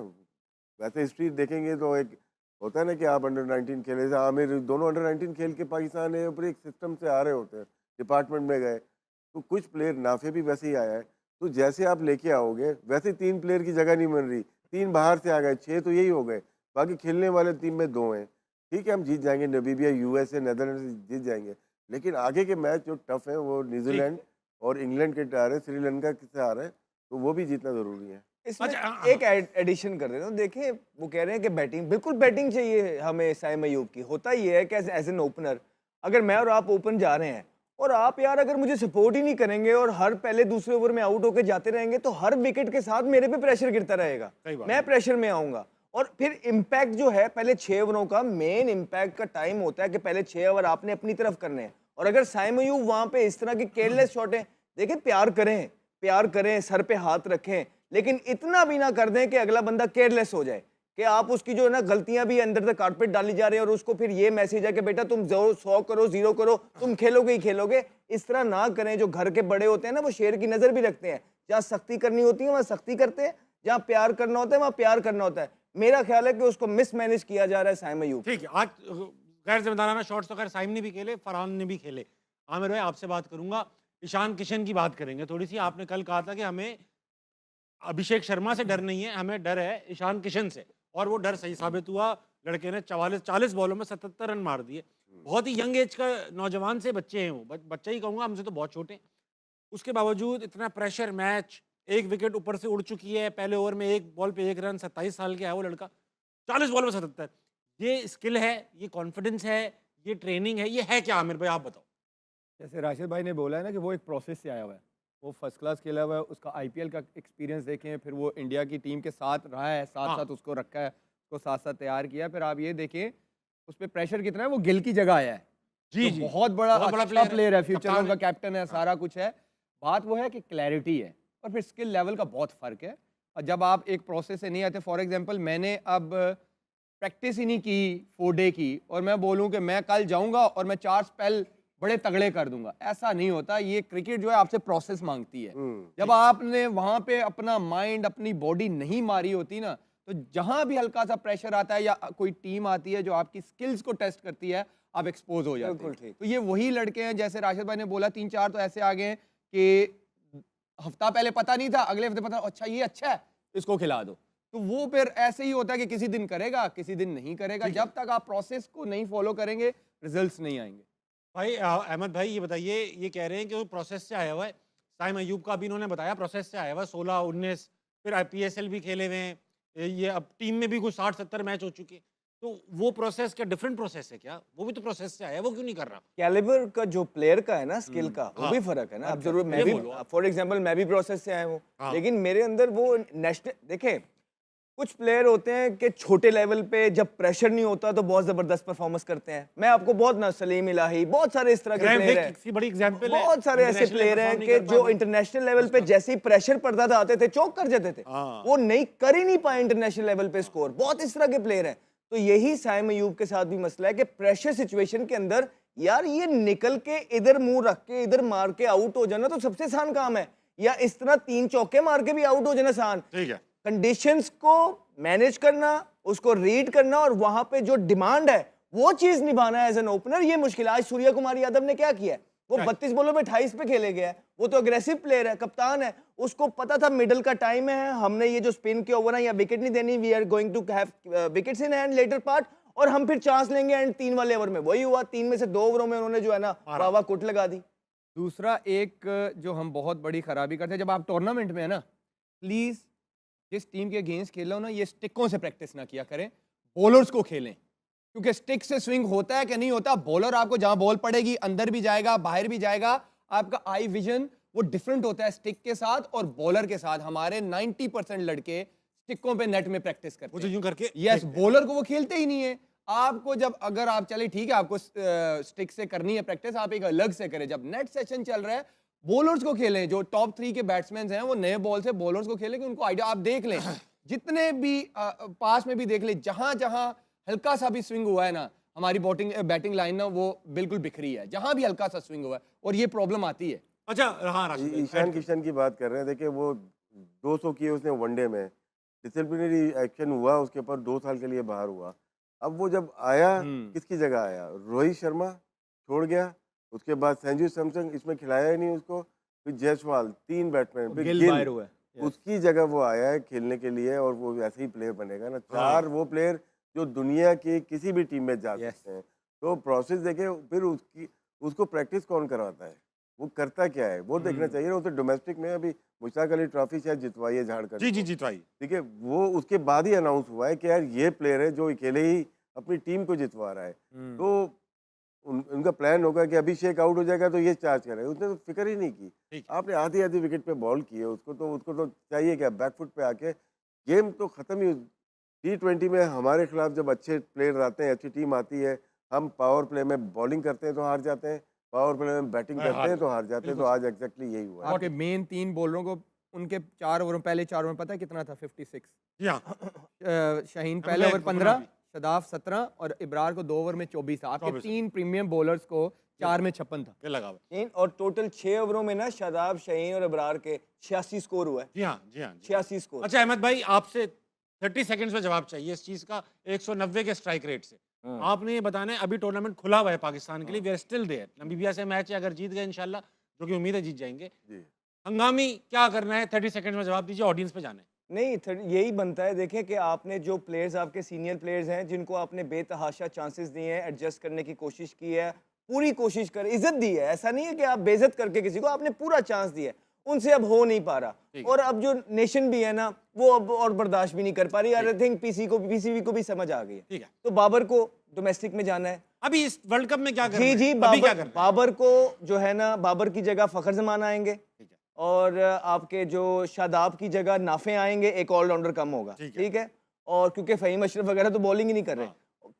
वैसे हिस्ट्री देखेंगे तो एक होता है ना कि आप अंडर 19 खेले, जैसे आमिर दोनों अंडर 19 खेल के पाकिस्तान है ऊपर एक सिस्टम से आ रहे होते हैं, डिपार्टमेंट में गए। तो कुछ प्लेयर, नाफे भी वैसे ही आया है, तो जैसे आप लेके आओगे वैसे 3 प्लेयर की जगह नहीं बन रही, 3 बाहर से आ गए, 6 तो यही हो गए, बाकी खेलने वाले टीम में 2 हैं। ठीक है, हम जीत जाएंगे, नबीबिया, यूएसए, नेदरलैंड से जीत जाएंगे, लेकिन आगे के मैच जो टफ है वो न्यूजीलैंड और इंग्लैंड के आ रहे हैं, श्रीलंका किससे आ रहे हैं, तो वो भी जीतना जरूरी है। इसमें अच्छा, एक एडिशन कर देता हूँ। देखिए, वो कह रहे हैं कि बैटिंग, बिल्कुल बैटिंग चाहिए हमें साइम अयूब की। होता ये है कि एज एन ओपनर, अगर मैं और आप ओपन जा रहे हैं और आप यार अगर मुझे सपोर्ट ही नहीं करेंगे और हर पहले दूसरे ओवर में आउट होकर जाते रहेंगे, तो हर विकेट के साथ मेरे पे प्रेशर गिरता रहेगा, सही बात मैं है। प्रेशर में आऊंगा। और फिर इम्पैक्ट जो है, पहले 6 ओवरों का मेन इम्पैक्ट का टाइम होता है कि पहले 6 ओवर आपने अपनी तरफ करने हैं। और अगर साइम अयूब वहां पे इस तरह की केयरलेस शॉट है, देखिए प्यार करें, सर पे हाथ रखें, लेकिन इतना भी ना कर दें कि अगला बंदा केयरलेस हो जाए, कि आप उसकी जो है ना गलतियां भी अंदर द कारपेट डाली जा रही है और उसको फिर ये मैसेज है कि बेटा तुम 100 करो 0 करो, तुम खेलोगे ही खेलोगे। इस तरह ना करें। जो घर के बड़े होते हैं ना, वो शेर की नजर भी रखते हैं, जहाँ सख्ती करनी होती है वहाँ सख्ती करते हैं, जहाँ प्यार करना होता है वहाँ प्यार करना होता है। मेरा ख्याल है कि उसको मिसमैनेज किया जा रहा है साइम अयूब। ठीक है, आज गैर जिम्मेदाराना शॉट्स तो खैर साइम ने भी खेले, फरहान ने भी खेले। आमिर भाई आपसे बात करूंगा, ईशान किशन की बात करेंगे थोड़ी सी। आपने कल कहा था कि हमें अभिषेक शर्मा से डर नहीं है, हमें डर है ईशान किशन से, और वो डर सही साबित हुआ। लड़के ने 40 बॉलों में 77 रन मार दिए। बहुत ही यंग एज का नौजवान से बच्चे हैं वो, बच्चा ही कहूँगा, हमसे तो बहुत छोटे हैं। उसके बावजूद इतना प्रेशर, मैच, एक विकेट ऊपर से उड़ चुकी है, पहले ओवर में 1 बॉल पे 1 रन, 27 साल का है वो लड़का, 40 बॉल में 77। ये स्किल है, ये कॉन्फिडेंस है, ये ट्रेनिंग है, ये है क्या आमिर भाई आप बताओ। जैसे राशिद भाई ने बोला है ना कि वो एक प्रोसेस से आया हुआ है, वो फर्स्ट क्लास खेला हुआ है, उसका आईपीएल का एक्सपीरियंस देखें, फिर वो इंडिया की टीम के साथ रहा है, साथ हाँ। साथ उसको रखा है, उसको साथ साथ तैयार किया। फिर आप ये देखें उस पर प्रेशर कितना है, वो गिल की जगह आया है, जी तो जी, बहुत बड़ा बहुत बड़ा अच्छा player है, प्लेयर है, फ्यूचर कप्तान उनका है। कैप्टन है, सारा कुछ है। बात वो है कि क्लैरिटी है और फिर स्किल लेवल का बहुत फर्क है। और जब आप एक प्रोसेस से नहीं आते, फॉर एग्जांपल मैंने अब प्रैक्टिस ही नहीं की 4 डे की, और मैं बोलूं कि मैं कल जाऊंगा और मैं 4 स्पेल बड़े तगड़े कर दूंगा, ऐसा नहीं होता। ये क्रिकेट जो है आपसे प्रोसेस मांगती है। जब आपने वहां पे अपना माइंड, अपनी बॉडी नहीं मारी होती ना, तो जहां भी हल्का सा प्रेशर आता है या कोई टीम आती है जो आपकी स्किल्स को टेस्ट करती है, आप एक्सपोज हो जाते बिल्कुल हैं। ठीक। तो ये वही लड़के हैं, जैसे राशिद भाई ने बोला, 3-4 तो ऐसे आ गए हैं कि हफ्ता पहले पता नहीं था, अगले हफ्ते पता, अच्छा ये अच्छा है, इसको खिला दो। तो वो फिर ऐसे ही होता है कि किसी दिन करेगा, किसी दिन नहीं करेगा। जब तक आप प्रोसेस को नहीं फॉलो करेंगे, रिजल्ट्स नहीं आएंगे। भाई अहमद भाई ये बताइए, ये कह रहे हैं कि वो प्रोसेस से आया हुआ है, साइम अयूब का भी इन्होंने बताया प्रोसेस से आया हुआ है, 16-19, फिर IPSL भी खेले हुए हैं, ये अब टीम में भी कुछ 60-70 मैच हो चुके हैं। तो वो प्रोसेस क्या डिफरेंट प्रोसेस है क्या? वो भी तो प्रोसेस से आया है, वो क्यों नहीं कर रहा? कैलिबर का जो प्लेयर का है ना, स्किल का, वो हाँ। भी फर्क है ना। अब फर्क जरूर है, मैं ये भी, बोलो आप। फॉर एग्जांपल मैं भी प्रोसेस से आया हूँ, हाँ। लेकिन मेरे अंदर वो नेशनल, देखें कुछ प्लेयर होते हैं कि छोटे लेवल पे जब प्रेशर नहीं होता तो बहुत जबरदस्त परफॉर्मेंस करते हैं। मैं आपको बहुत ना, सलीम इलाही, बहुत सारे इस तरह के ग्रैम प्लेयर हिक हैं, इसकी बड़ी एग्जांपल है, बहुत सारे ऐसे international प्लेयर हैं perform नहीं कि कर जो पाते। इंटरनेशनल लेवल पे जैसे ही प्रेशर पड़ता था आते थे, चौक कर जाते थे। हाँ। वो नहीं कर ही नहीं पाए इंटरनेशनल लेवल पे स्कोर। बहुत इस तरह के प्लेयर हैं। तो यही साइम अयूब के साथ भी मसला है कि प्रेशर सिचुएशन के अंदर यार ये निकल के इधर मुंह रख के इधर मार के आउट हो जाना तो सबसे आसान काम है, या इस तरह 3 चौके मार के भी आउट हो जाना आसान। ठीक है, कंडीशंस को मैनेज करना, उसको रीड करना और वहां पे जो डिमांड है वो चीज निभाना एज एन ओपनर, ये मुश्किल है। आज सूर्य कुमार यादव ने क्या किया है, वो 32 बॉलों में 28 पे खेले गया है, वो तो अग्रेसिव प्लेयर है, कप्तान है, उसको पता था मिडल का टाइम है, हमने ये जो स्पिन के ओवर है या विकेट नहीं देनी, we are going to have wickets in hand later part, और हम फिर चांस लेंगे एंड 3 वाले ओवर में। वही हुआ, 3 में से 2 ओवरों में उन्होंने जो है ना वाह कुट लगा दी। दूसरा एक जो हम बहुत बड़ी खराबी करते हैं, जब आप टूर्नामेंट में है ना, प्लीज जिस टीम के अगेंस्ट खेल रहे हो ना, ये स्टिकों से प्रैक्टिस ना किया करें, बॉलर्स को खेलें, क्योंकि स्टिक से स्विंग होता है कि नहीं होता। बॉलर आपको जहां बॉल पड़ेगी अंदर भी जाएगा बाहर भी जाएगा, आपका आई विजन वो डिफरेंट होता है स्टिक के साथ और बॉलर के साथ। हमारे 90% लड़के स्टिकों पे नेट में प्रैक्टिस करते वो जो हैं। यूं करके यस, बॉलर को वो खेलते ही नहीं है। आपको जब, अगर आप चले ठीक है, आपको स्टिक से करनी है प्रैक्टिस, आप एक अलग से करें। जब नेट सेशन चल रहा है, बॉलर्स को खेलें। जो टॉप 3 के बैट्समैन हैं वो नए बॉल से बॉलर्स को खेलें कि उनको आइडिया, आप देख लें जितने भी पास में भी देख लें, जहां जहां हल्का सा भी स्विंग हुआ है ना, हमारी बैटिंग लाइन ना वो बिल्कुल बिखरी है, जहां भी हल्का सा स्विंग हुआ है और ये प्रॉब्लम आती है। अच्छा हाँ राशिद भाई, ईशान किशन की बात कर रहे हैं, देखिए वो 200 किए उसने वनडे में, डिसिप्लिनरी एक्शन हुआ उसके ऊपर, 2 साल के लिए बाहर हुआ। अब वो जब आया किसकी जगह आया? रोहित शर्मा छोड़ गया, उसके बाद संजू सैमसन, इसमें खिलाया ही नहीं उसको, फिर जायसवाल, 3 बैट्समैन, फिर गिल गिल, बाहर हुआ है। Yes. उसकी जगह वो आया है खेलने के लिए, और वो ऐसे ही प्लेयर बनेगा ना। 4 वो प्लेयर जो दुनिया की किसी भी टीम में जा Yes. सकते हैं। तो प्रोसेस देखे, फिर उसको प्रैक्टिस कौन करवाता है, वो करता क्या है, वो देखना चाहिए ना। उसे डोमेस्टिक में अभी मुश्ताक अली ट्रॉफी शायद जितवाई है झारखंड जी जी को। जीतवाई। ठीक है, वो उसके बाद ही अनाउंस हुआ है कि यार ये प्लेयर है जो अकेले ही अपनी टीम को जितवा रहा है। तो उनका प्लान होगा कि अभिषेक आउट हो जाएगा तो ये चार्ज करेगा, उसने तो फिक्र ही नहीं की। ठीक। आपने आधी आधी विकेट पे बॉल की है, उसको तो चाहिए क्या, बैकफुट पे आके गेम तो खत्म ही। T20 में हमारे खिलाफ जब अच्छे प्लेयर आते हैं, अच्छी टीम आती है, हम पावर प्ले में बॉलिंग करते हैं तो हार जाते हैं, पावर प्ले में बैटिंग करते हैं तो हार जाते हैं। तो आज एग्जैक्टली यही हुआ है। आपके मेन 3 बॉलरों को उनके 4 ओवरों, पहले 4 ओवर पता है कितना था? 56। जी हाँ, शाहीन पहले मैं ओवर रुकना 15, भी। शदाब 17 और इब्रार को 2 ओवर में 24 था। आपके 24 3 प्रीमियम बॉलर्स को 4 में 56 था। ये लगा हुआ है। और टोटल 6 ओवरों में ना शादाब, शहीन और इब्रार के 86 स्कोर हुआ है। जी हाँ जी हाँ जी। 86 स्कोर। अच्छा अहमद भाई, आपसे 30 सेकंड्स में जवाब चाहिए इस चीज का, 190 के स्ट्राइक रेट से। आपने ये बताना है, अभी टूर्नामेंट खुला हुआ है पाकिस्तान के लिए, we are still there. Namibia से मैच है, अगर जीत गए इंशाल्लाह, जो कि उम्मीद है जीत जाएंगे, जी। हंगामी क्या करना है? 30 सेकंड में जवाब दीजिए, ऑडियंस पे जाना है। नहीं, यही बनता है। देखें कि आपने जो प्लेयर्स, आपके सीनियर प्लेयर्स हैं, जिनको आपने बेतहाशा चांसेस दिए हैं, एडजस्ट करने की कोशिश की है, पूरी कोशिश कर, इज्जत दी है। ऐसा नहीं है कि आप बेइज्जत करके किसी को, आपने पूरा चांस दिया है, उनसे अब हो नहीं पा रहा। और अब जो नेशन भी है ना, वो अब और बर्दाश्त भी नहीं कर पा रही। आई थिंक पीसीबी को भी समझ आ गई है। ठीक है, तो बाबर को डोमेस्टिक में जाना है। अभी इस वर्ल्ड कप में क्या करना जी है? जी, अभी क्या करना है? बाबर को जो है ना, बाबर की जगह फखर जमान आएंगे, ठीक है, और आपके जो शादाब की जगह नाफे आएंगे, एक ऑलराउंडर कम होगा। ठीक है। और क्योंकि फ़हीम अशरफ वगैरह तो बॉलिंग ही नहीं कर रहे,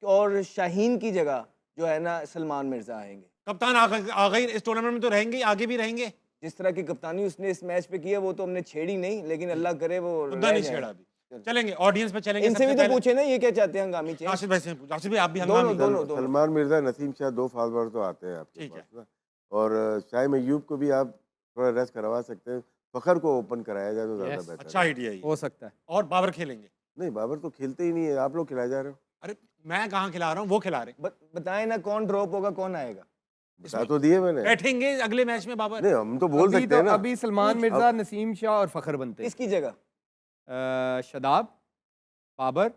और शाहीन की जगह जो है ना सलमान मिर्जा आएंगे। कप्तान आ गई इस टूर्नामेंट में, तो रहेंगे ही, आगे भी रहेंगे। जिस तरह की कप्तानी उसने इस मैच पे की है, वो तो हमने छेड़ी नहीं, लेकिन अल्लाह करे वो मुद्दा रह नहीं जाए। छेड़ा अभी। चलेंगे ऑडियंस पे, चलेंगे। इनसे भी सबसे तो पहले पूछे ना, ये क्या चाहते हैं हंगामी चेंज। राशिद भाई से पूछो। राशिद भाई आप भी हंगामी। दोनों। सलमान मिर्जा, नसीम शाह, 2 फास्ट बॉलर तो आते हैं आपके ठीक पास ना। और शाहिद अय्यूब को भी आप थोड़ा रेस्ट करवा सकते हैं, फखर को ओपन कराया जाए तो ज़्यादा Yes, बेहतर अच्छा है। आइडिया ये। हो सकता है। और बाबर खेलेंगे? नहीं, बाबर तो खेलते ही नहीं है, आप लोग खिलाए जा रहे हो। अरे मैं कहाँ खिला रहा हूँ, वो खिला रहे हैं। बताएं ना, कौन ड्रॉप होगा, कौन आएगा। बता तो दिए मैंने। बैठेंगे अगले मैच में बाबर। नहीं, हम तो बोल अभी सकते हैं ना। अभी सलमान मिर्जा, नसीम शाह और फखर बनते हैं। किसकी जगह? शदाब, बाबर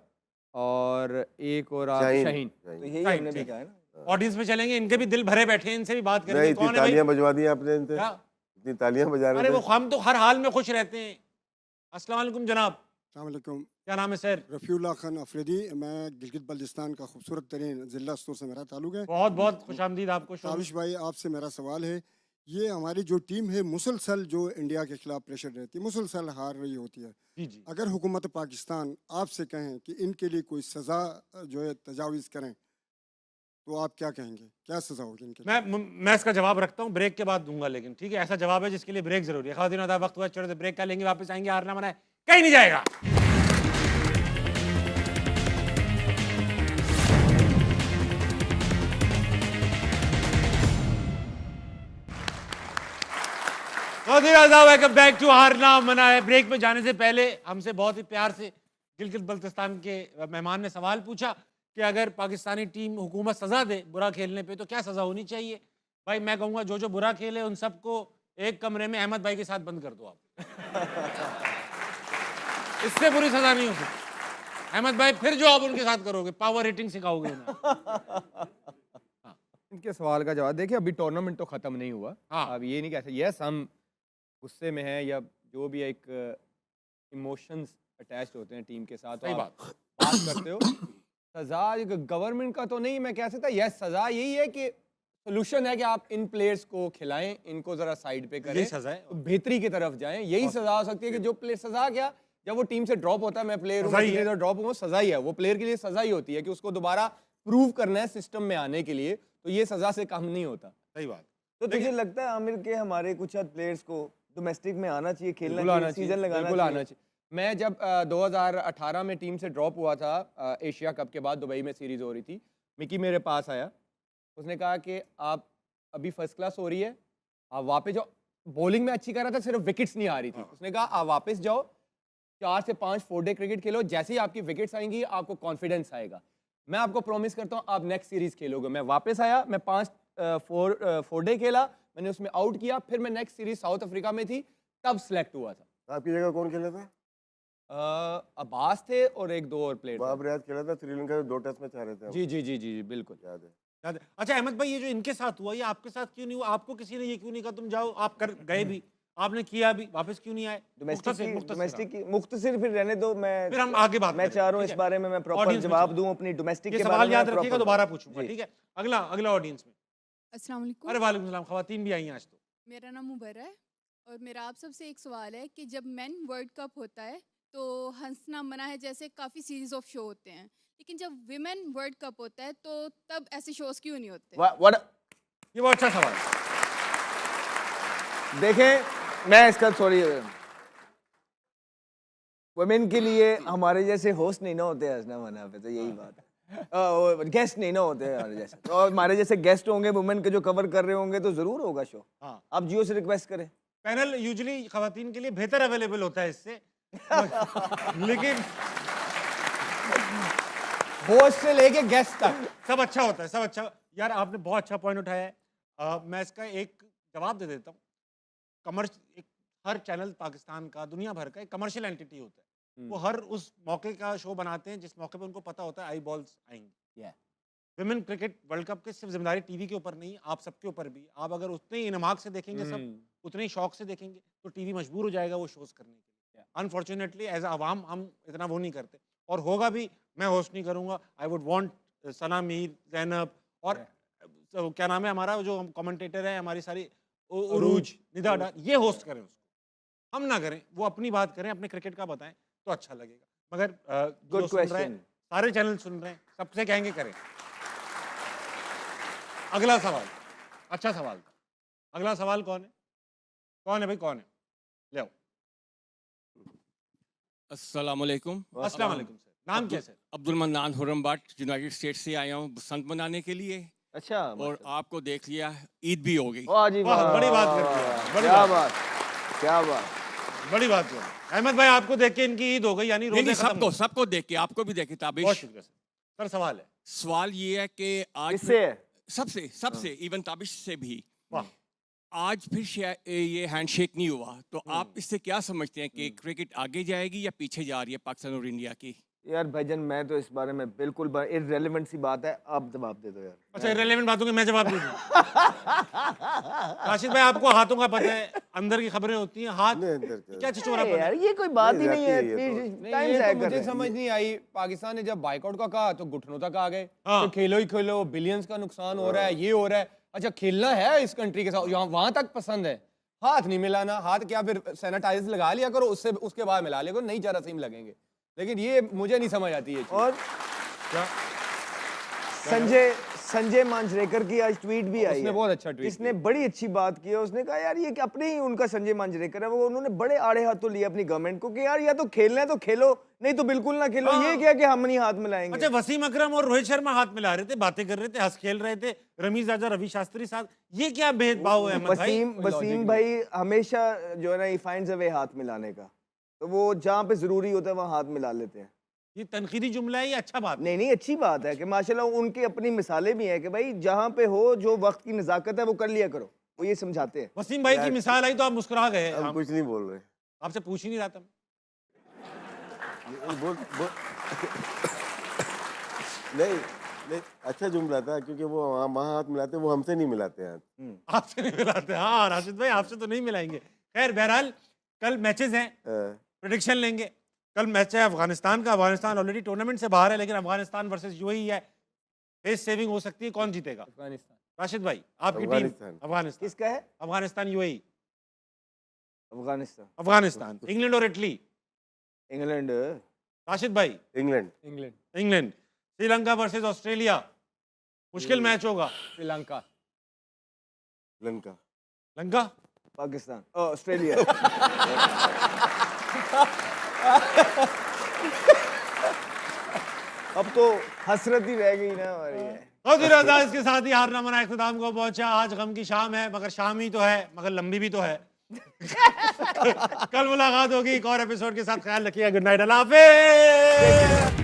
और एक और शाहीन। तो यही Right, हमने भी ठीक। कहा है ना। ऑडियंस में चलेंगे, इनके भी दिल भरे बैठे हैं, इनसे भी बात नहीं, करेंगे। इतनी कौन है भाई? तालियां बजवा दी आपने इनसे, क्या? इतनी तालियां बजा अरे रहे वो थे। हम तो हर हाल में खुश रहते हैं। अस्सलाम वालेकुम जनाब, अस्सलामुअलैकुम। क्या नाम है सर? रफ़ीउल्लाह खान अफरीदी, मैं गिलगित बल्तिस्तान का खूबसूरत तरीन ज़िला स्तूर से मेरा ताल्लुक है। बहुत बहुत खुश आमदीद आपको शो में। ताबिश भाई, आपसे मेरा सवाल है, ये हमारी जो टीम है मुसलसल जो इंडिया के खिलाफ प्रेशर रहती है, मुसलसल हार रही होती है, जी जी। अगर हुकूमत पाकिस्तान आपसे कहें कि इनके लिए कोई सज़ा जो है तजावीज़ करें, तो आप क्या कहेंगे, क्या सज़ा होगी इनके लिए? मैं इसका जवाब रखता हूँ, ब्रेक के बाद दूंगा, लेकिन ठीक है, ऐसा जवाब है जिसके लिए ब्रेक जरूरी है। खातिन आधा वक्त हुआ, चलो ब्रेक का लेंगे, वापस आएंगे। हारना मना है, कहीं नहीं जाएगा। वेलकम बैक टू हारना मना है। ब्रेक में जाने से पहले हमसे बहुत ही प्यार से गिलगित बल्तिस्तान के मेहमान ने सवाल पूछा कि अगर पाकिस्तानी टीम हुकूमत सजा दे बुरा खेलने पे तो क्या सजा होनी चाहिए। भाई मैं कहूँगा जो जो बुरा खेले उन सबको एक कमरे में अहमद भाई के साथ बंद कर दो आप। इससे बुरी सजा नहीं हो सकती। अहमद भाई फिर जो आप उनके साथ करोगे, पावर हिटिंग सिखाओगे उन्हें। इनके सवाल का जवाब देखिए, अभी टूर्नामेंट तो खत्म नहीं हुआ। हाँ। अब ये नहीं कह सकते यस हम गुस्से में हैं या जो भी एक इमोशंस अटैच्ड होते हैं टीम के साथ, तो सही आप बात करते हो। सजा गवर्नमेंट का तो नहीं मैं कह सकता, यस सजा यही है कि सोल्यूशन है कि आप इन प्लेयर्स को खिलाएं, इनको जरा साइड पे करें, यही सजा है। तो बेहतरी की तरफ जाएं। यही सजा हो सकती है कि जो प्लेयर सजा क्या, जब वो टीम से ड्रॉप होता है, मैं प्लेयर सजा ही है। हूँ ड्रॉप हूँ, सजा ही है, वो प्लेयर के लिए सजा ही होती है कि उसको दोबारा प्रूव करना है सिस्टम में आने के लिए, तो ये सजा से कम नहीं होता। सही बात। तो तुझे लगता है आमिर के हमारे कुछ प्लेयर्स को डोमेस्टिक में आना चाहिए, खेलना बिल्कुल आना चाहिए, चाहिए, सीजन लगाना बिल्कुल चाहिए? आना चाहिए। मैं जब 2018 में टीम से ड्रॉप हुआ था, एशिया कप के बाद दुबई में सीरीज हो रही थी, मिकी मेरे पास आया, उसने कहा कि आप अभी फर्स्ट क्लास हो रही है, आप वापस जाओ। बॉलिंग में अच्छी कर रहा था, सिर्फ विकेट्स नहीं आ रही थी। उसने कहा आप वापस जाओ, 4 से 5 4 डे क्रिकेट खेलो, जैसे ही आपकी विकेट्स आएंगी आपको कॉन्फिडेंस आएगा। मैं आपको प्रॉमिस करता हूँ आप नेक्स्ट सीरीज खेलोगे। मैं वापस आया, मैं 4 डे खेला, मैंने उसमें आउट किया, फिर मैं नेक्स्ट सीरीज साउथ अफ्रीका में थी, तब सेलेक्ट हुआ था। आपकी जगह कौन खेला था? अब्बास थे और 1-2 और प्लेयर बाब रियाज खेला था श्रीलंका में, 2 टेस्ट मैच हारे थे हम। जी जी जी जी जी, बिल्कुल याद है। याद है। अच्छा अहमद भाई, ये जो इनके साथ हुआ, ये आपके साथ क्यों नहीं हुआ? आपको किसी ने ये क्यों नहीं कहा तुम जाओ? आप कर गए भी, आपने किया भी, वापस क्यों नहीं आए? डोमेस्टिक की मुख्तसर फिर रहने दो, मैं फिर हम आगे बात मैं करेंगे, चाह रहा हूँ ठीक इस है? बारे में मैं प्रॉपर Audience में जवाब चलो। दूं अपनी डोमेस्टिक ये के सवाल बारे में याद मैं रखिएगा, proper- दोबारा पूछूंगा, जी। ठीक है? अगला ऑडियंस में। अस्सलाम वालेकुम। अरे वालेकुम सलाम, खवातीन भी आई हैं आज तो। मेरा नाम मुबर्रा है और मेरा आप सबसे एक सवाल है कि जब मेन वर्ल्ड कप होता है तो हंसना मना है, जैसे काफ़ी सीरीज ऑफ शो होते हैं, लेकिन जब विमेन वर्ल्ड कप होता है तो तब ऐसे शोज क्यों नहीं होते? ये बहुत अच्छा सवाल है। देखें, मैं इसका सॉरी, वुमेन के लिए हमारे जैसे होस्ट नहीं ना होते हंसना मना पे, तो यही बात है। गेस्ट नहीं ना होते हमारे जैसे, तो हमारे जैसे गेस्ट होंगे वुमेन के जो कवर कर रहे होंगे तो जरूर होगा शो। हाँ, आप जियो से रिक्वेस्ट करें। पैनल यूजुअली खवातीन के लिए बेहतर अवेलेबल होता है इससे लेकिन होस्ट से लेके गेस्ट तक सब अच्छा होता है, सब अच्छा। यार आपने बहुत अच्छा पॉइंट उठाया है। मैं इसका एक जवाब दे देता हूँ। हर चैनल पाकिस्तान का, दुनिया भर का एक कमर्शियल एंटिटी होता है। वो हर उस मौके का शो बनाते हैं जिस मौके पे उनको पता होता है आई बॉल्स आएंगी। विमेन क्रिकेट वर्ल्ड कप की सिर्फ जिम्मेदारी टीवी के ऊपर नहीं, आप सबके ऊपर भी। आप अगर उतने ही इनमाक से देखेंगे, सब उतने ही शौक से देखेंगे, तो टीवी मजबूर हो जाएगा वो शोज करने के लिए। अनफॉर्चुनेटली एज अवाम हम इतना वो नहीं करते, और होगा भी। मैं होस्ट नहीं करूंगा। आई वुड वांट सना मीर, जैनब और क्या नाम है हमारा जो कमेंटेटर है, हमारी सारी उरूज, निदा डार, ये होस्ट करें उसको, हम ना करें। वो अपनी बात करें, अपने क्रिकेट का बताएं तो अच्छा लगेगा। मगर गुड क्वेश्चन, सारे चैनल सुन रहे हैं, सबसे कहेंगे करें। अगला सवाल अच्छा सवाल था। अगला सवाल कौन है? कौन है भाई, कौन है? ले आओ। अस्सलाम वालेकुम। अस्सलाम वालेकुम सर, नाम क्या है sir? Abdul Mannan Hurram Bhatt, united state से आया हूँ बसंत मनाने के लिए, अच्छा, और आपको देख लिया, ईद भी हो गई। वाह जी वाह, वाह, बड़ी बात कर दी यार, बड़ी क्या बात। बात, क्या बात। बड़ी बात है। अहमद भाई आपको देख के इनकी ईद हो गई, यानी नहीं, रोजे खत्म सबको हो गए। सबको देख के, आपको भी देखे बहुत ताबिश। शुक्रिया सर। सर सवाल है। सवाल ये है कि आज किससे है? सबसे सबसे इवन ताबिश से भी वाह, आज फिर ये हैंडशेक नहीं हुआ, तो आप इससे क्या समझते हैं कि क्रिकेट आगे जाएगी या पीछे जा रही है पाकिस्तान और इंडिया की? यार भाईजान, मैं तो इस बारे में बिल्कुल इररेलेवेंट सी बात है, आप जवाब दे दो यार। अच्छा इररिलेवेंट बातों के मैं जवाब दे दूं? राशिद भाई आपको हाथों का पता है, अंदर की खबरें होती हैं, हाथ नहीं, अंदर क्या? क्या छिछोरापन यार है? ये कोई बात ही नहीं, नहीं है, जाती है ये तो। इतनी नहीं, टाइम ये जाया तो कर मुझे रहे हैं। समझ नहीं आई। पाकिस्तान ने जब बाइकआउट का कहा तो घुटनों तक आ गए, हाँ। तो खेलो ही खेलो, बिलियंस का नुकसान हो रहा है, ये हो रहा है। अच्छा खेलना है इस कंट्री के साथ, यहाँ वहां तक पसंद है, हाथ नहीं मिलाना। हाथ क्या, फिर सैनिटाइजर लगा लिया करो, उसके बाद मिला लिया करो, नहीं जरासीम लगेंगे। लेकिन ये मुझे नहीं समझ आती है। और क्या? संजय मांजरेकर की आज ट्वीट भी आई उसने है। बहुत अच्छा ट्वीट इसने बड़ी अच्छी बात की है। उसने कहा यार ये कि अपने ही उनका संजय मांजरेकर है, वो उन्होंने बड़े आड़े हाथों लिए अपनी गवर्नमेंट को कि यार या तो खेलना है तो खेलो, नहीं तो बिल्कुल ना खेलो। हाँ। ये क्या कि हम नहीं हाथ मिलाएंगे। अच्छा वसीम अकरम और रोहित शर्मा हाथ मिला रहे थे, बातें कर रहे थे, हंस खेल रहे थे, रमीज राजा, रवि शास्त्री साथ, ये क्या भेदभाव है अहमद भाई? वसीम भाई हमेशा जो है ना, ही फाइंड्स अ वे हाथ मिलाने का, तो वो जहाँ पे जरूरी होता है वहाँ हाथ मिला लेते हैं। ये तनकीदी जुमला है, ये अच्छा बात है। नहीं अच्छी बात है कि माशाल्लाह उनकी अपनी मिसालें भी हैं कि भाई जहाँ पे हो जो वक्त की नजाकत है वो कर लिया करो, वो ये समझाते हैं। वसीम भाई की मिसाल आई तो आप मुस्कुरा गए। हम कुछ नहीं बोल रहे। आपसे पूछ ही नहीं रहा था। नहीं नहीं, अच्छा जुमला था, क्योंकि वो वहाँ हाथ मिलाते, वो हमसे नहीं मिलाते हाथ। आपसे नहीं मिलाते। हाँ राशिद भाई आपसे तो नहीं मिलाएंगे। खैर बहरहाल कल मैचेस हैं, प्रेडिक्शन लेंगे। कल मैच है अफगानिस्तान का। अफगानिस्तान ऑलरेडी टूर्नामेंट से बाहर है, लेकिन अफगानिस्तान वर्सेस यूएई है। फेस सेविंग हो सकती है, कौन जीतेगा? अफगानिस्तान। राशिद भाई आपकी टीम? अफगानिस्तान। अफगानिस्तान। किसका है? अफगानिस्तान यूएई। अफगानिस्तान। अफगानिस्तान। इंग्लैंड और इटली? इंग्लैंड। राशिद भाई? England. England. England. Sri Lanka versus Australia, मुश्किल मैच होगा। श्रीलंका। लंका। लंका। पाकिस्तान। ऑस्ट्रेलिया। अब तो हसरत ही रह गई ना हमारी है। बहुत ही रजा, इसके साथ ही हारना मना इख्तिताम को पहुंचा। आज गम की शाम है, मगर शाम ही तो है, मगर लंबी भी तो है। कल मुलाकात होगी एक और एपिसोड के साथ। ख्याल रखिएगा। गुड नाइट, अल्लाह हाफिज़।